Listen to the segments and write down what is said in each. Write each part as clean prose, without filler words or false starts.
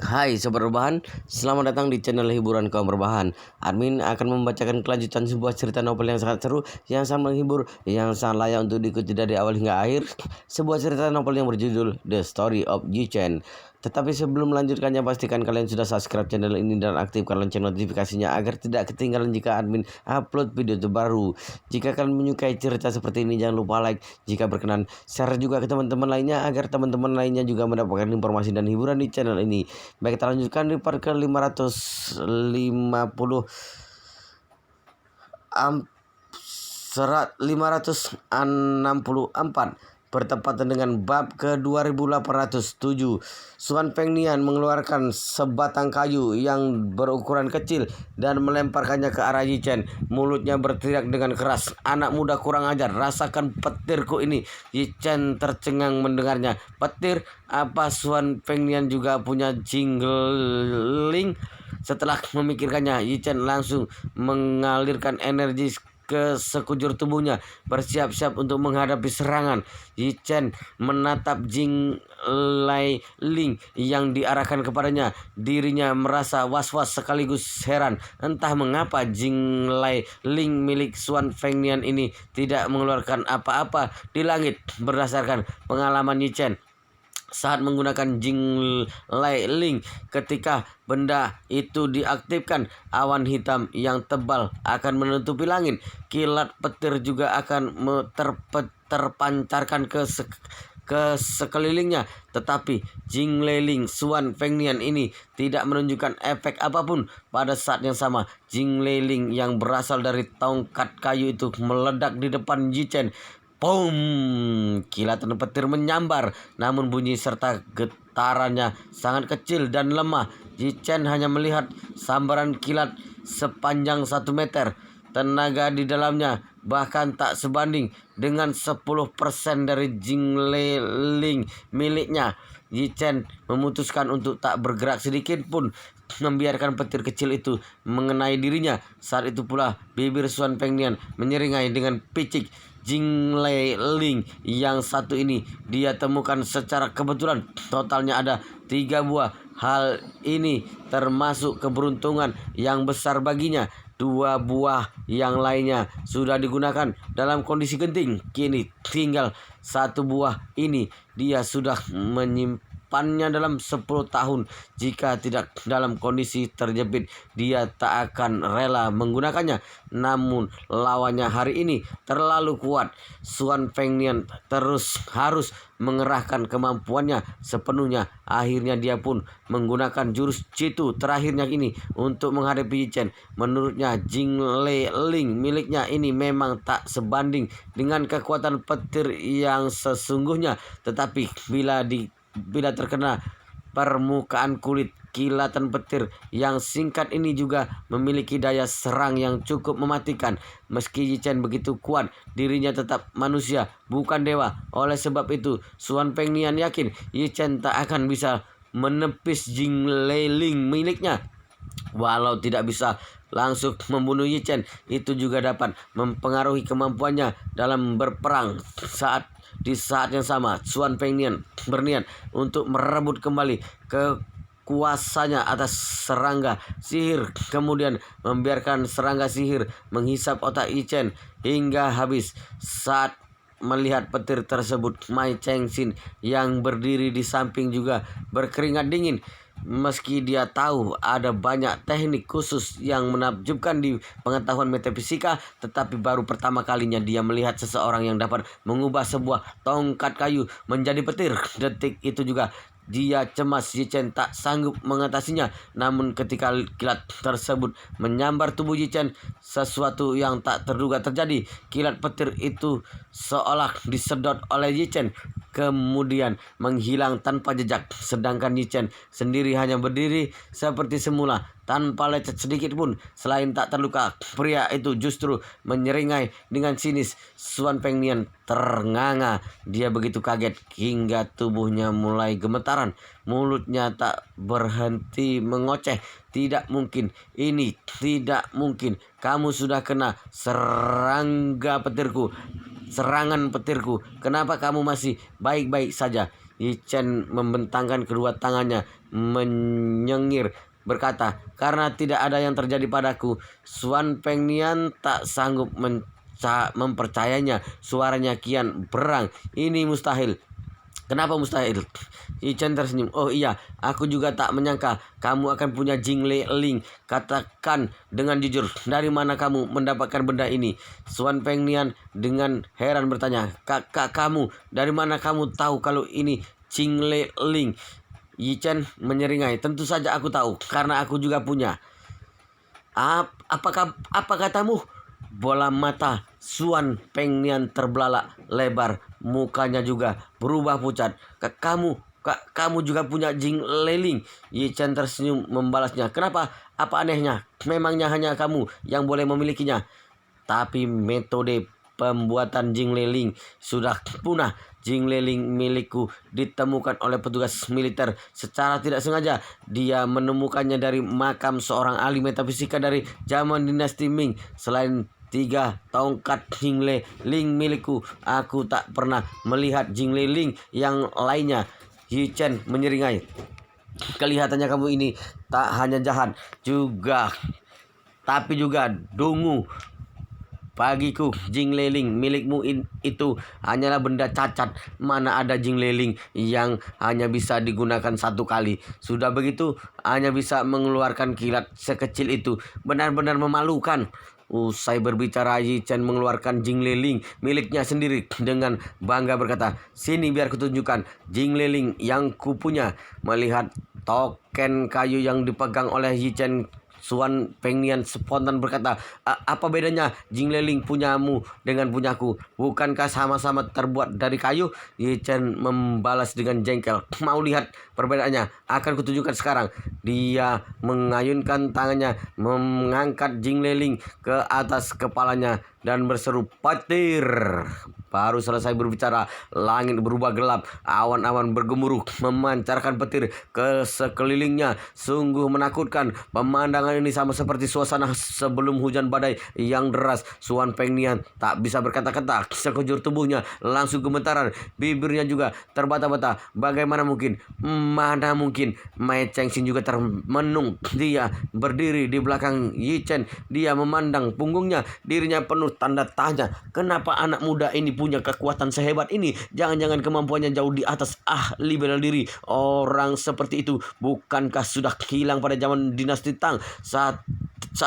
Hai Sobat Rebahan, selamat datang di channel hiburan kaum rebahan. Admin akan membacakan kelanjutan sebuah cerita novel yang sangat seru, yang sangat menghibur, yang sangat layak untuk diikuti dari awal hingga akhir. Sebuah cerita novel yang berjudul The Story of Yi-Chen. Tetapi sebelum melanjutkannya, pastikan kalian sudah subscribe channel ini dan aktifkan lonceng notifikasinya agar tidak ketinggalan jika admin upload video terbaru. Jika kalian menyukai cerita seperti ini, jangan lupa like. Jika berkenan, share juga ke teman-teman lainnya agar teman-teman lainnya juga mendapatkan informasi dan hiburan di channel ini. Baik, kita lanjutkan di part ke 564 bertepatan dengan bab ke 2807. Suan Fengnian mengeluarkan sebatang kayu yang berukuran kecil dan melemparkannya ke arah Yi-Chen. Mulutnya berteriak dengan keras, "Anak muda kurang ajar, rasakan petirku ini." Yi-Chen tercengang mendengarnya. Petir? Apa Suan Fengnian juga punya jingling? Setelah memikirkannya, Yi-Chen langsung mengalirkan energi ke sekujur tubuhnya, bersiap-siap untuk menghadapi serangan. Yi-Chen menatap Jing Lai Ling yang diarahkan kepadanya. Dirinya merasa was-was sekaligus heran. Entah mengapa Jing Lai Ling milik Suan Fengnian ini tidak mengeluarkan apa-apa di langit. Berdasarkan pengalaman Yi-Chen saat menggunakan Jing Lai Ling, ketika benda itu diaktifkan, awan hitam yang tebal akan menutupi langit. Kilat petir juga akan terpancarkan ke sekelilingnya. Tetapi Jing Lai Ling Suan Fengnian ini tidak menunjukkan efek apapun. Pada saat yang sama, Jing Lai Ling yang berasal dari tongkat kayu itu meledak di depan Yi-Chen. Boom! Kilatan petir menyambar, namun bunyi serta getarannya sangat kecil dan lemah. Yi-Chen hanya melihat sambaran kilat sepanjang 1 meter. Tenaga di dalamnya bahkan tak sebanding dengan 10% dari Jing Lai Ling miliknya. Yi-Chen memutuskan untuk tak bergerak sedikit pun, membiarkan petir kecil itu mengenai dirinya. Saat itu pula bibir Suan Fengnian menyeringai dengan picik. Jing Lai Ling yang satu ini dia temukan secara kebetulan. Totalnya ada 3 buah. Hal ini termasuk keberuntungan yang besar baginya. 2 buah yang lainnya sudah digunakan dalam kondisi genting. Kini tinggal 1 buah ini. Dia sudah menyimpannya dalam 10 tahun. Jika tidak dalam kondisi terjepit, dia tak akan rela menggunakannya. Namun lawannya hari ini terlalu kuat. Suan Fengnian terus harus mengerahkan kemampuannya sepenuhnya. Akhirnya dia pun menggunakan jurus jitu terakhirnya ini untuk menghadapi Yi-Chen. Menurutnya Jing Lai Ling miliknya ini memang tak sebanding dengan kekuatan petir yang sesungguhnya. Tetapi bila terkena permukaan kulit, kilatan petir yang singkat ini juga memiliki daya serang yang cukup mematikan. Meski Yi-Chen begitu kuat, dirinya tetap manusia, bukan dewa. Oleh sebab itu, Suan Fengnian yakin Yi-Chen tak akan bisa menepis Jing Lai Ling miliknya. Walau tidak bisa langsung membunuh Yi-Chen, itu juga dapat mempengaruhi kemampuannya dalam berperang. Di saat yang sama, Suan Fengnian berniat untuk merebut kembali kekuasaannya atas serangga sihir, kemudian membiarkan serangga sihir menghisap otak Yi-Chen hingga habis. Saat melihat petir tersebut, Mai Chengxin yang berdiri di samping juga berkeringat dingin. Meski dia tahu ada banyak teknik khusus yang menakjubkan di pengetahuan metafisika, tetapi baru pertama kalinya dia melihat seseorang yang dapat mengubah sebuah tongkat kayu menjadi petir. Detik itu juga dia cemas Yi-Chen tak sanggup mengatasinya. Namun ketika kilat tersebut menyambar tubuh Yi-Chen, sesuatu yang tak terduga terjadi. Kilat petir itu seolah disedot oleh Yi-Chen, kemudian menghilang tanpa jejak. Sedangkan Yi-Chen sendiri hanya berdiri seperti semula, tanpa lecet sedikit pun. Selain tak terluka, pria itu justru menyeringai dengan sinis. Suan Fengnian ternganga. Dia begitu kaget hingga tubuhnya mulai gemetaran. Mulutnya tak berhenti mengoceh. Tidak mungkin, ini tidak mungkin. Kamu sudah kena serangan petirku. Kenapa kamu masih baik-baik saja? Yi Chen membentangkan kedua tangannya menyengir berkata, karena tidak ada yang terjadi padaku. Suan Pengnian tak sanggup mempercayainya. Suaranya kian berang. Ini mustahil. Kenapa mustahil? Yi Chen tersenyum. Oh iya, aku juga tak menyangka kamu akan punya Jingle Ling. Katakan dengan jujur, dari mana kamu mendapatkan benda ini? Suan Pengnian dengan heran bertanya, kamu, dari mana kamu tahu kalau ini Jingle Ling? Yi Chen menyeringai. Tentu saja aku tahu, karena aku juga punya. Apa katamu? Bola mata Suan Pengnian terbelalak lebar, mukanya juga berubah pucat. Kamu juga punya Jingle Ling? Yi Chen tersenyum membalasnya. Kenapa? Apa anehnya? Memangnya hanya kamu yang boleh memilikinya. Tapi metode pembuatan Jingle Ling sudah punah. Jingle Ling milikku ditemukan oleh petugas militer secara tidak sengaja. Dia menemukannya dari makam seorang ahli metafisika dari zaman dinasti Ming. Selain 3 tongkat Jingle Ling milikku, aku tak pernah melihat Jingle Ling yang lainnya. Yi Chen menyeringai. Kelihatannya kamu ini tak hanya jahat, tapi juga dungu. Bagiku, Jingle Ling milikmu itu hanyalah benda cacat. Mana ada Jingle Ling yang hanya bisa digunakan 1 kali. Sudah begitu, hanya bisa mengeluarkan kilat sekecil itu. Benar-benar memalukan. Usai berbicara, Yi Chen mengeluarkan Jingle Ling miliknya sendiri dengan bangga berkata, sini biar kutunjukkan Jingle Ling yang kupunya. Melihat token kayu yang dipegang oleh Yi Chen, Suan Pengnian spontan berkata, apa bedanya Jingle Ling punyamu dengan punyaku? Bukankah sama-sama terbuat dari kayu? Yi Chen membalas dengan jengkel. Mau lihat perbedaannya? Akan kutunjukkan sekarang. Dia mengayunkan tangannya, mengangkat Jingle Ling ke atas kepalanya dan berseru, petir. Baru selesai berbicara, langit berubah gelap, awan-awan bergemuruh memancarkan petir ke sekelilingnya. Sungguh menakutkan. Pemandangan ini sama seperti suasana sebelum hujan badai yang deras. Suan Pengnian tak bisa berkata-kata. Sekujur tubuhnya langsung gemetaran, bibirnya juga terbata-bata. Bagaimana mungkin? Mana mungkin? Mai Chengxin juga termenung. Dia berdiri di belakang Yi Chen. Dia memandang punggungnya. Dirinya penuh tanda tanya. Kenapa anak muda ini punya kekuatan sehebat ini? Jangan-jangan kemampuannya jauh di atas ahli bela diri orang seperti itu. Bukankah sudah hilang pada zaman dinasti Tang? Saat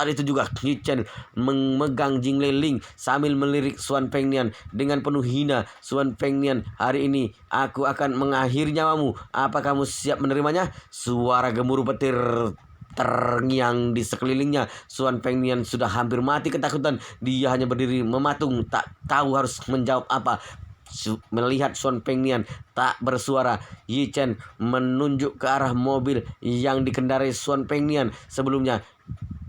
itu juga Yi Chen memegang Jingle Ling sambil melirik Suan Pengnian dengan penuh hina. Suan Pengnian, hari ini aku akan mengakhiri nyawamu. Apa kamu siap menerimanya? Suara gemuruh petir terngiang di sekelilingnya. Suan Pengnian sudah hampir mati ketakutan. Dia hanya berdiri mematung, tak tahu harus menjawab apa. Melihat Suan Pengnian tak bersuara, Yi Chen menunjuk ke arah mobil yang dikendarai Suan Pengnian sebelumnya.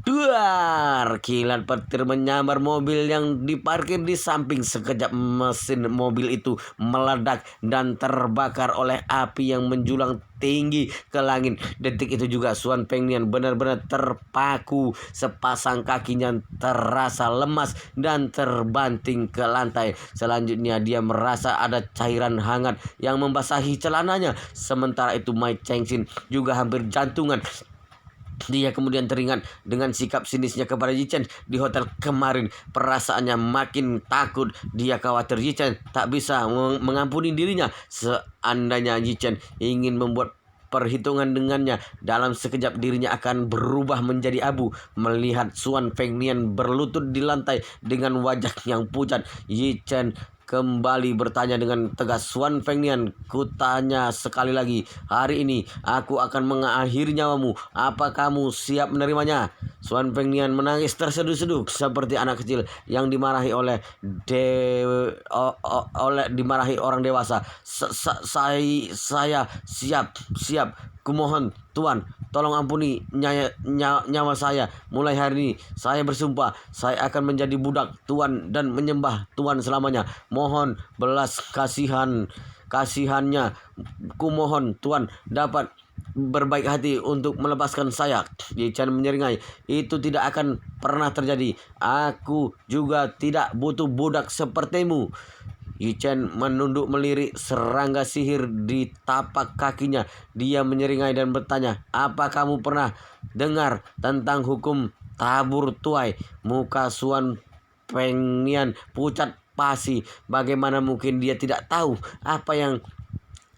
Duar! Kilat petir menyambar mobil yang diparkir di samping. Sekejap mesin mobil itu meledak dan terbakar oleh api yang menjulang tinggi ke langit. Detik itu juga Suan Pengnian benar-benar terpaku. Sepasang kakinya terasa lemas dan terbanting ke lantai. Selanjutnya dia merasa ada cairan hangat yang membasahi celananya. Sementara itu Mai Chengxin juga hampir jantungan. Dia kemudian teringat dengan sikap sinisnya kepada Yi Chen di hotel kemarin. Perasaannya makin takut. Dia khawatir Yi Chen tak bisa mengampuni dirinya. Seandainya Yi Chen ingin membuat perhitungan dengannya, dalam sekejap dirinya akan berubah menjadi abu. Melihat Suan Pengnian berlutut di lantai dengan wajah yang pucat, Yi Chen kembali bertanya dengan tegas, Suan Pengnian, kutanya sekali lagi, hari ini aku akan mengakhiri nyawamu. Apa kamu siap menerimanya? Suan Pengnian menangis terseduh-seduh seperti anak kecil yang dimarahi oleh dimarahi orang dewasa. Saya siap. Kumohon Tuan, tolong ampuni nyawa saya. Mulai hari ini saya bersumpah saya akan menjadi budak Tuan dan menyembah Tuan selamanya. Mohon belas kasihannya. Kumohon Tuan dapat berbaik hati untuk melepaskan saya. Yi Chen menyeringai. Itu tidak akan pernah terjadi. Aku juga tidak butuh budak sepertimu. Yi Chen menunduk melirik serangga sihir di tapak kakinya. Dia menyeringai dan bertanya, "Apa kamu pernah dengar tentang hukum tabur tuai?" Muka Suan Pengnian pucat pasi. Bagaimana mungkin dia tidak tahu apa yang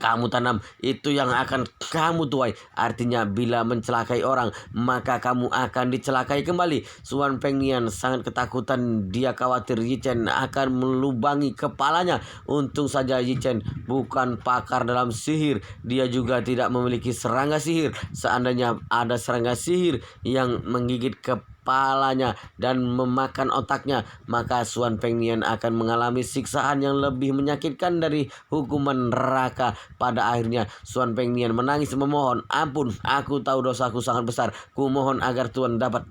kamu tanam itu yang akan kamu tuai. Artinya bila mencelakai orang, maka kamu akan dicelakai kembali. Suan Pengnian sangat ketakutan. Dia khawatir Yi Chen akan melubangi kepalanya. Untung saja Yi Chen bukan pakar dalam sihir. Dia juga tidak memiliki serangga sihir. Seandainya ada serangga sihir yang menggigit kepalanya dan memakan otaknya, maka Suan Pengnian akan mengalami siksaan yang lebih menyakitkan dari hukuman neraka. Pada akhirnya Suan Pengnian menangis memohon, "Ampun, aku tahu dosaku sangat besar. Kumohon agar Tuan dapat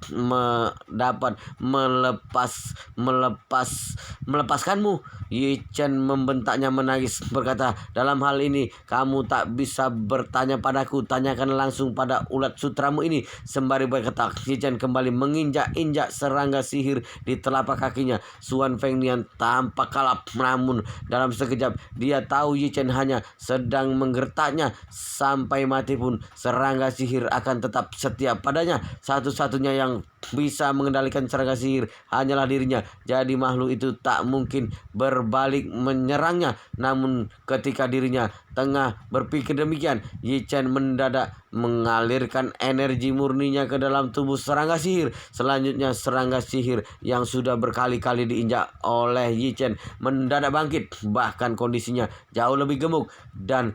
melepaskanmu." Yi Chen membentaknya menangis, berkata, "Dalam hal ini kamu tak bisa bertanya padaku. Tanyakan langsung pada ulat sutramu ini." Sembari berkata, Yi Chen kembali menginjak-injak serangga sihir di telapak kakinya. Suan Pengnian tampak kalap, namun dalam sekejap dia tahu Yi Chen hanya sedang menggertaknya. Sampai mati pun serangga sihir akan tetap setia padanya. Satu-satunya yang bisa mengendalikan serangga sihir hanyalah dirinya. Jadi makhluk itu tak mungkin berbalik menyerangnya. Namun ketika dirinya tengah berpikir demikian, Yi Chen mendadak mengalirkan energi murninya ke dalam tubuh serangga sihir. Selanjutnya serangga sihir yang sudah berkali-kali diinjak oleh Yi Chen mendadak bangkit. Bahkan kondisinya jauh lebih gemuk dan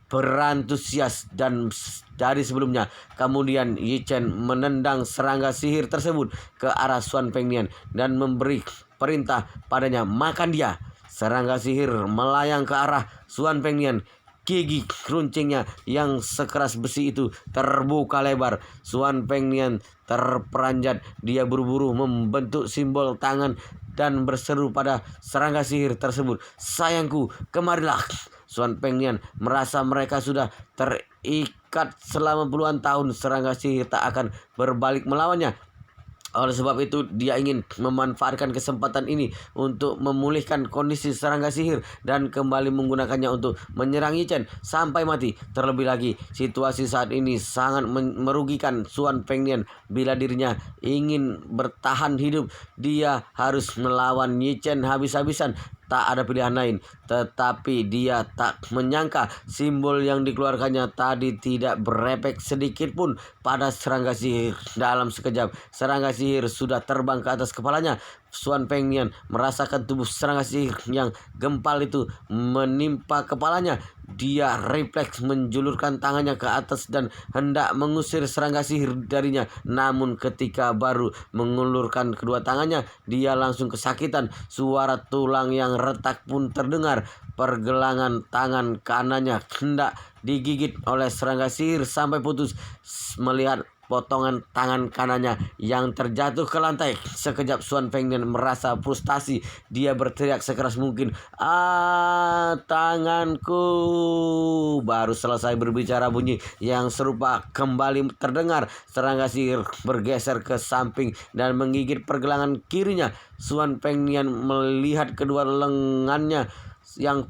berantusias dan dari sebelumnya. Kemudian Yi Chen menendang serangga sihir tersebut ke arah Suan Pengnian dan memberi perintah padanya, "Makan dia." Serangga sihir melayang ke arah Suan Pengnian. Gigi runcingnya yang sekeras besi itu terbuka lebar. Suan Pengnian terperanjat. Dia buru-buru membentuk simbol tangan dan berseru pada serangga sihir tersebut, "Sayangku, kemarilah." Suan Pengnian merasa mereka sudah terikat selama puluhan tahun. Serangga sihir tak akan berbalik melawannya. Oleh sebab itu dia ingin memanfaatkan kesempatan ini untuk memulihkan kondisi serangga sihir dan kembali menggunakannya untuk menyerang Yi Chen sampai mati. Terlebih lagi situasi saat ini sangat merugikan Suan Pengnian. Bila dirinya ingin bertahan hidup, dia harus melawan Yi Chen habis-habisan. Tak ada pilihan lain. Tetapi dia tak menyangka simbol yang dikeluarkannya tadi tidak berefek sedikit pun pada serangga sihir. Dalam sekejap serangga sihir sudah terbang ke atas kepalanya. Suan Pengnian merasakan tubuh serangga sihir yang gempal itu menimpa kepalanya. Dia refleks menjulurkan tangannya ke atas dan hendak mengusir serangga sihir darinya. Namun ketika baru mengulurkan kedua tangannya, dia langsung kesakitan. Suara tulang yang retak pun terdengar. Pergelangan tangan kanannya hendak digigit oleh serangga sihir sampai putus. Melihat potongan tangan kanannya yang terjatuh ke lantai, sekejap Suan Pengnian merasa frustasi. Dia berteriak sekeras mungkin, "Ah, tanganku!" Baru selesai berbicara, bunyi yang serupa kembali terdengar. Serangga sihir bergeser ke samping dan menggigit pergelangan kirinya. Suan Pengnian melihat kedua lengannya yang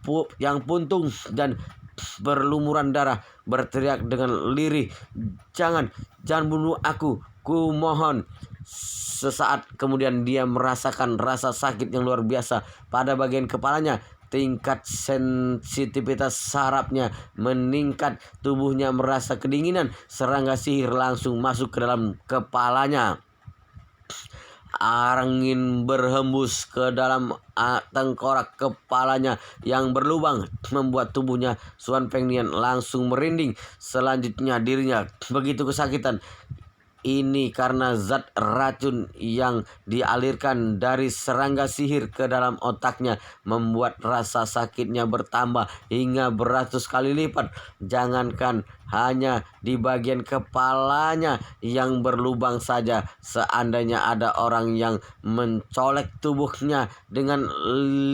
puntung dan berlumuran darah, berteriak dengan lirih, Jangan bunuh aku, ku mohon." Sesaat kemudian dia merasakan rasa sakit yang luar biasa pada bagian kepalanya. Tingkat sensitivitas sarafnya meningkat. Tubuhnya merasa kedinginan. Serangga sihir langsung masuk ke dalam kepalanya. Angin berhembus ke dalam tengkorak kepalanya yang berlubang, membuat tubuhnya Suan Pengnian langsung merinding. Selanjutnya dirinya begitu kesakitan. Ini karena zat racun yang dialirkan dari serangga sihir ke dalam otaknya membuat rasa sakitnya bertambah hingga beratus kali lipat. Jangankan hanya di bagian kepalanya yang berlubang saja, seandainya ada orang yang mencolek tubuhnya dengan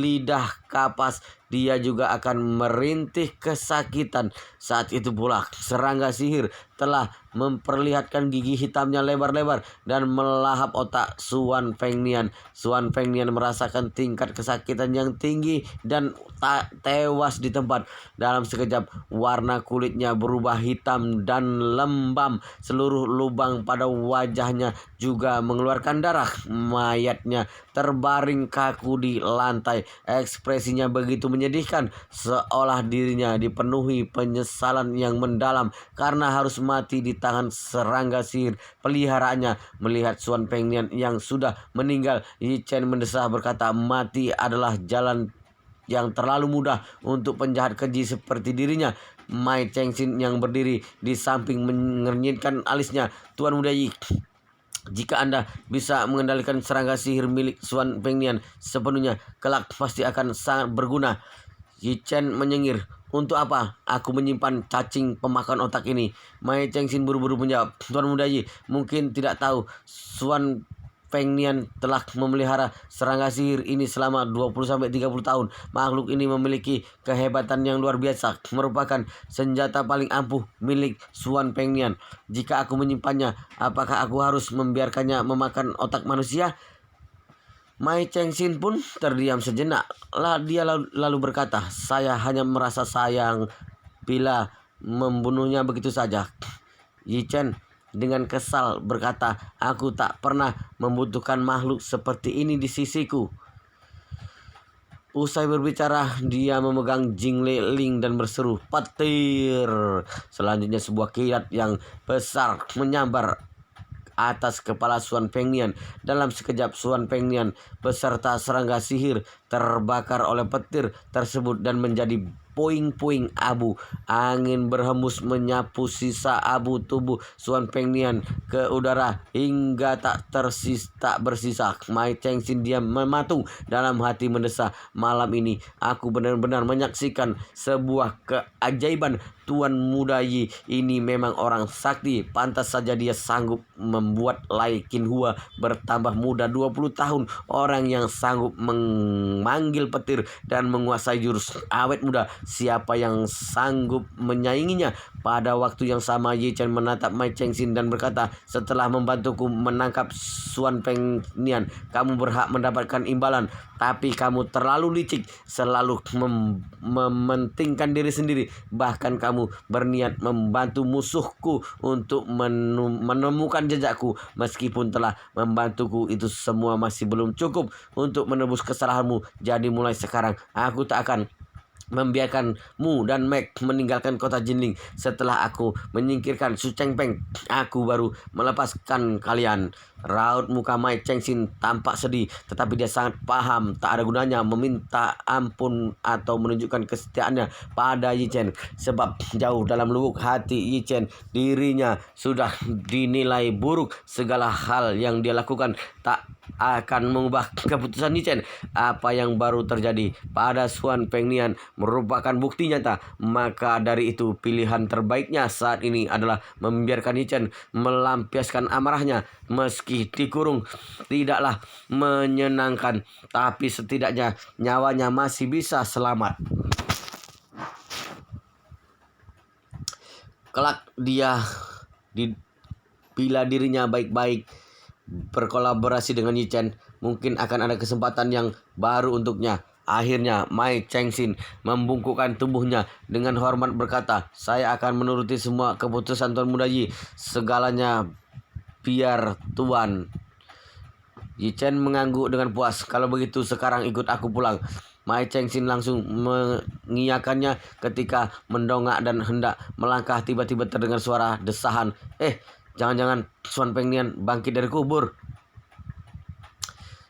lidah kapas, dia juga akan merintih kesakitan. Saat itu pula serangga sihir telah memperlihatkan gigi hitamnya lebar-lebar dan melahap otak Suan Fengnian. Suan Fengnian merasakan tingkat kesakitan yang tinggi dan tak tewas di tempat. Dalam sekejap warna kulitnya berubah hitam dan lembam. Seluruh lubang pada wajahnya juga mengeluarkan darah. Mayatnya terbaring kaku di lantai. Ekspresinya begitu menyedihkan, seolah dirinya dipenuhi penyesalan yang mendalam karena harus mati di tangan serangga sihir peliharaannya. Melihat Suan Fengnian yang sudah meninggal, Yi Chen mendesah berkata, mati adalah jalan yang terlalu mudah untuk penjahat keji seperti dirinya. Mai Chengxin yang berdiri di samping mengernyitkan alisnya. Tuan Muda Yi, jika Anda bisa mengendalikan serangga sihir milik Suan Fengnian sepenuhnya, kelak pasti akan sangat berguna. Yi Chen menyengir. Untuk apa aku menyimpan cacing pemakan otak ini? Mai Chengxin buru-buru menjawab. Tuan Muda Yi mungkin tidak tahu, Suan Fengnian telah memelihara serangga sihir ini selama 20-30 tahun. Makhluk ini memiliki kehebatan yang luar biasa, merupakan senjata paling ampuh milik Suan Fengnian. Jika aku menyimpannya, apakah aku harus membiarkannya memakan otak manusia? Mai Chengxin pun terdiam sejenak. Dia lalu berkata, saya hanya merasa sayang bila membunuhnya begitu saja. Yi Chen dengan kesal berkata, aku tak pernah membutuhkan makhluk seperti ini di sisiku. Usai berbicara, dia memegang Jingle Ling dan berseru, petir. Selanjutnya sebuah kilat yang besar menyambar atas kepala Suan Fengnian. Dalam sekejap Suan Fengnian beserta serangga sihir terbakar oleh petir tersebut dan menjadi puing-puing abu. Angin berhembus menyapu sisa abu tubuh Suan Fengnian ke udara hingga tak bersisa. Mai Chengxin diam mematung, dalam hati mendesah, malam ini aku benar-benar menyaksikan sebuah keajaiban. Tuan Muda Yi ini memang orang sakti. Pantas saja dia sanggup membuat Lai Qinhua bertambah muda 20 tahun. Orang yang sanggup memanggil petir dan menguasai jurus awet muda. Siapa yang sanggup menyainginya? Pada waktu yang sama Yi Chen menatap Mai Chengxin dan berkata, setelah membantuku menangkap Suan Fengnian, kamu berhak mendapatkan imbalan. Tapi kamu terlalu licik, selalu mementingkan diri sendiri. Bahkan kamu berniat membantu musuhku untuk menemukan jejakku. Meskipun telah membantuku, itu semua masih belum cukup untuk menebus kesalahanmu. Jadi mulai sekarang aku tak akan membiarkanmu dan Meg meninggalkan kota Jinling. Setelah aku menyingkirkan Su Chengpeng, aku baru melepaskan kalian. Raut muka Mai Chengxin tampak sedih, tetapi dia sangat paham tak ada gunanya meminta ampun atau menunjukkan kesetiaannya pada Yi Chen. Sebab jauh dalam lubuk hati Yi Chen, dirinya sudah dinilai buruk. Segala hal yang dia lakukan tak akan mengubah keputusan Yi Chen. Apa yang baru terjadi pada Suan Fengnian merupakan bukti nyata. Maka dari itu pilihan terbaiknya saat ini adalah membiarkan Yi Chen melampiaskan amarahnya. Meski dikurung tidaklah menyenangkan, tapi setidaknya nyawanya masih bisa selamat. Kelak dia bila dirinya baik-baik berkolaborasi dengan Yi Chen, mungkin akan ada kesempatan yang baru untuknya. Akhirnya Mai Chengxin membungkukkan tubuhnya dengan hormat berkata, saya akan menuruti semua keputusan Tuan Muda Yi. Segalanya biar Tuan. Yi Chen mengangguk dengan puas. Kalau begitu sekarang ikut aku pulang. Mai Chengxin langsung mengiyakannya. Ketika mendongak dan hendak melangkah, tiba-tiba terdengar suara desahan. Jangan-jangan Suan Fengnian bangkit dari kubur.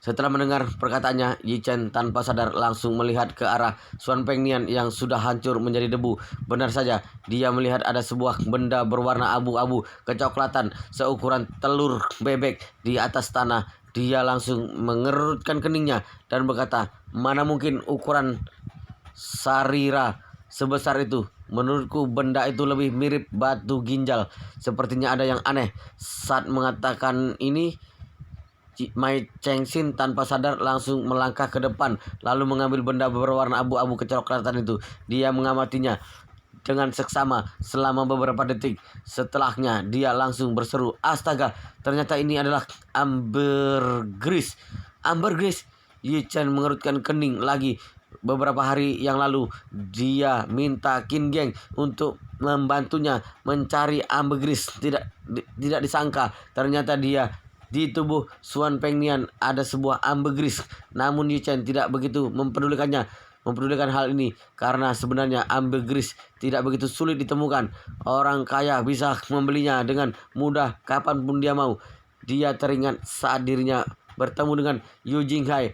Setelah mendengar perkataannya, Yi Chen tanpa sadar langsung melihat ke arah Suan Fengnian yang sudah hancur menjadi debu. Benar saja, dia melihat ada sebuah benda berwarna abu-abu kecoklatan seukuran telur bebek di atas tanah. Dia langsung mengerutkan keningnya dan berkata, mana mungkin ukuran sarira sebesar itu? Menurutku benda itu lebih mirip batu ginjal. Sepertinya ada yang aneh saat mengatakan ini. Mai Chengxin tanpa sadar langsung melangkah ke depan, lalu mengambil benda berwarna abu-abu kecoklatan itu. Dia mengamatinya dengan seksama selama beberapa detik. Setelahnya dia langsung berseru, "Astaga, ternyata ini adalah ambergris." Ambergris. Yi Chen mengerutkan kening lagi. Beberapa hari yang lalu dia minta Qin Geng untuk membantunya mencari ambergris. Tidak disangka ternyata di tubuh Xuan Pengnian ada sebuah ambergris. Namun Yi Chen tidak begitu mempedulikan hal ini karena sebenarnya ambergris tidak begitu sulit ditemukan. Orang kaya bisa membelinya dengan mudah kapanpun dia mau. Dia teringat saat dirinya bertemu dengan Yu Jinghai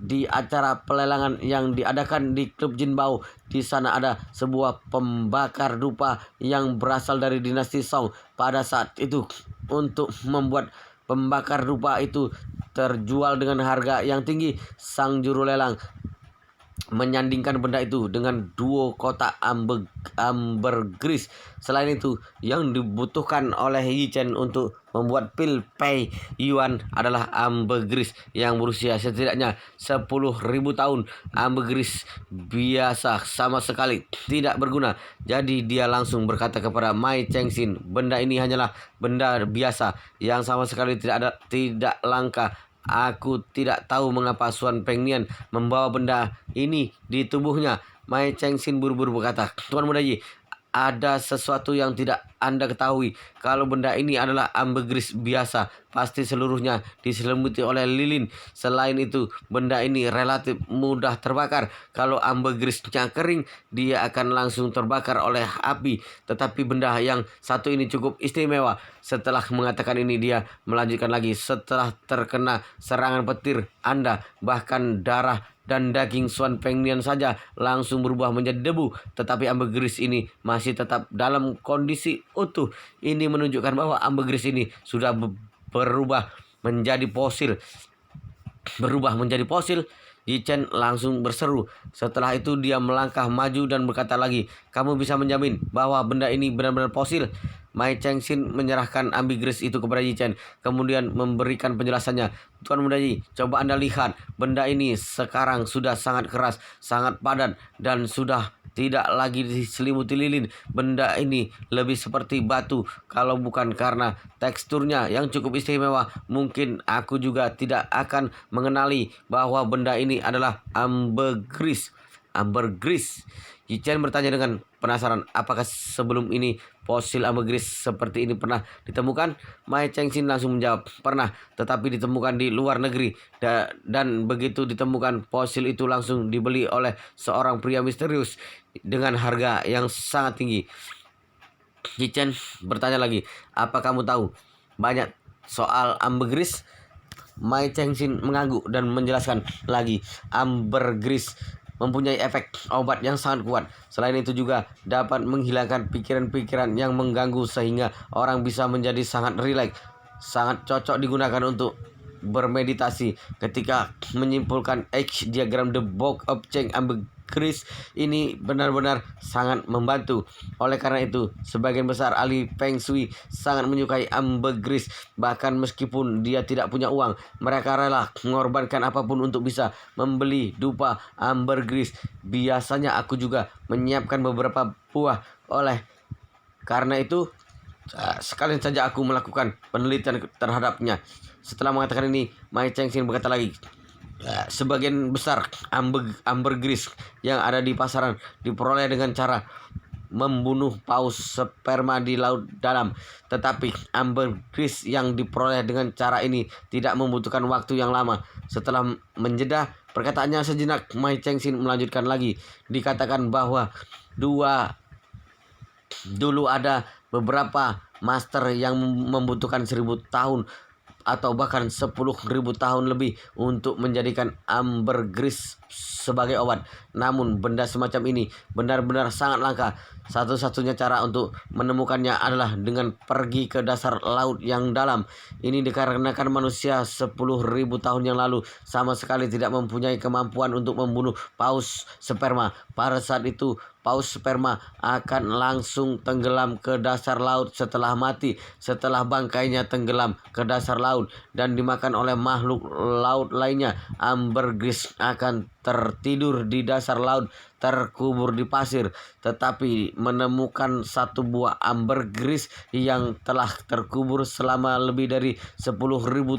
di acara pelelangan yang diadakan di klub Jinbao. Di sana ada sebuah pembakar dupa yang berasal dari dinasti Song. Pada saat itu, untuk membuat pembakar dupa itu terjual dengan harga yang tinggi, sang juru lelang menyandingkan benda itu dengan duo kotak ambergris. Selain itu, yang dibutuhkan oleh Yi Chen untuk membuat pil Pei Yuan adalah ambergris yang berusia setidaknya 10.000 tahun. Ambergris biasa sama sekali tidak berguna. Jadi dia langsung berkata kepada Mai Chengxin, "Benda ini hanyalah benda biasa yang sama sekali tidak langka. Aku tidak tahu mengapa Xuan Pengnian membawa benda ini di tubuhnya." Mai Chengxin buru-buru berkata, "Tuan Muda Yi, ada sesuatu yang tidak Anda ketahui. Kalau benda ini adalah ambergris biasa, pasti seluruhnya diselimuti oleh lilin. Selain itu, benda ini relatif mudah terbakar. Kalau ambergrisnya kering, dia akan langsung terbakar oleh api. Tetapi benda yang satu ini cukup istimewa." Setelah mengatakan ini, dia melanjutkan lagi, "Setelah terkena serangan petir, Anda bahkan darah dan daging Xuan Pengnian saja langsung berubah menjadi debu. Tetapi ambergris ini masih tetap dalam kondisi utuh. Ini menunjukkan bahwa ambergris ini sudah berubah menjadi fosil." Yi Chen langsung berseru. Setelah itu dia melangkah maju dan berkata lagi, "Kamu bisa menjamin bahwa benda ini benar-benar fosil?" Mai Chengxin menyerahkan ambergris itu kepada Yi Chen, kemudian memberikan penjelasannya. "Tuan Muda Yi, coba Anda lihat. Benda ini sekarang sudah sangat keras, sangat padat, dan sudah tidak lagi diselimuti lilin. Benda ini lebih seperti batu. Kalau bukan karena teksturnya yang cukup istimewa, mungkin aku juga tidak akan mengenali bahwa benda ini adalah ambergris." Ambergris. Yi Chen bertanya dengan penasaran, apakah sebelum ini fosil ambergris seperti ini pernah ditemukan? Mai Chengxin langsung menjawab, "Pernah, tetapi ditemukan di luar negeri. Dan begitu ditemukan, fosil itu langsung dibeli oleh seorang pria misterius dengan harga yang sangat tinggi." Yi Chen bertanya lagi, "Apa kamu tahu banyak soal ambergris?" Mai Chengxin mengangguk dan menjelaskan lagi, "Ambergris mempunyai efek obat yang sangat kuat. Selain itu juga dapat menghilangkan pikiran-pikiran yang mengganggu sehingga orang bisa menjadi sangat rileks. Sangat cocok digunakan untuk bermeditasi." Ketika menyimpulkan H diagram The Book of Cheng, ambergris ini benar-benar sangat membantu. Oleh karena itu, sebagian besar ahli Feng Shui sangat menyukai ambergris. Bahkan meskipun dia tidak punya uang, mereka rela mengorbankan apapun untuk bisa membeli dupa ambergris. Biasanya aku juga menyiapkan beberapa buah. Oleh karena itu, sekalian saja aku melakukan penelitian terhadapnya." Setelah mengatakan ini, Mai Chengxin berkata lagi, "Sebagian besar ambergris yang ada di pasaran diperoleh dengan cara membunuh paus sperma di laut dalam. Tetapi ambergris yang diperoleh dengan cara ini tidak membutuhkan waktu yang lama." Setelah menjeda perkataannya sejenak, Mai Chengxin melanjutkan lagi, "Dikatakan bahwa dulu ada beberapa master yang membutuhkan 1.000 tahun atau bahkan 10.000 tahun lebih untuk menjadikan ambergris sebagai obat. Namun benda semacam ini benar-benar sangat langka. Satu-satunya cara untuk menemukannya adalah dengan pergi ke dasar laut yang dalam. Ini dikarenakan manusia 10.000 tahun yang lalu sama sekali tidak mempunyai kemampuan untuk membunuh paus sperma. Pada saat itu paus sperma akan langsung tenggelam ke dasar laut setelah mati, setelah bangkainya tenggelam ke dasar laut dan dimakan oleh makhluk laut lainnya. Ambergris akan tertidur di dasar laut, terkubur di pasir, tetapi menemukan satu buah ambergris yang telah terkubur selama lebih dari 10.000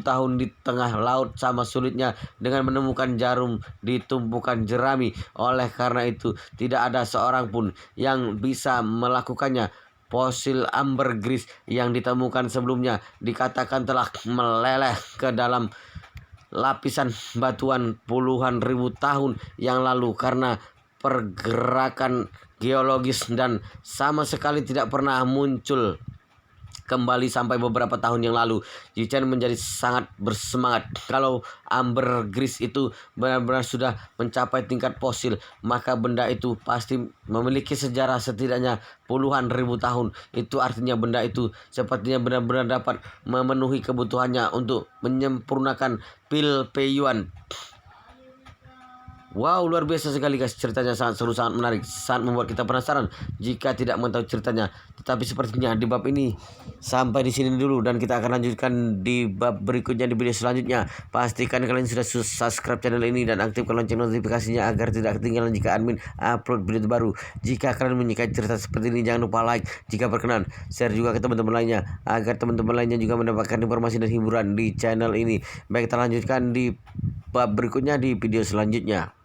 tahun di tengah laut sama sulitnya dengan menemukan jarum di tumpukan jerami. Oleh karena itu, tidak ada seorang pun yang bisa melakukannya. Fosil ambergris yang ditemukan sebelumnya dikatakan telah meleleh ke dalam lapisan batuan puluhan ribu tahun yang lalu karena pergerakan geologis dan sama sekali tidak pernah muncul kembali sampai beberapa tahun yang lalu. Jichen menjadi sangat bersemangat. Kalau ambergris itu benar-benar sudah mencapai tingkat fosil, maka benda itu pasti memiliki sejarah setidaknya puluhan ribu tahun. Itu artinya benda itu sepertinya benar-benar dapat memenuhi kebutuhannya untuk menyempurnakan pil Peiyuan. Wow, luar biasa sekali guys, ceritanya sangat seru, sangat menarik, sangat membuat kita penasaran jika tidak mengetahui ceritanya. Tetapi sepertinya di bab ini sampai di sini dulu dan kita akan lanjutkan di bab berikutnya di video selanjutnya. Pastikan kalian sudah subscribe channel ini dan aktifkan lonceng notifikasinya agar tidak ketinggalan jika admin upload video terbaru. Jika kalian menyukai cerita seperti ini, jangan lupa like, jika berkenan share juga ke teman-teman lainnya agar teman-teman lainnya juga mendapatkan informasi dan hiburan di channel ini. Baik, kita lanjutkan di bab berikutnya di video selanjutnya.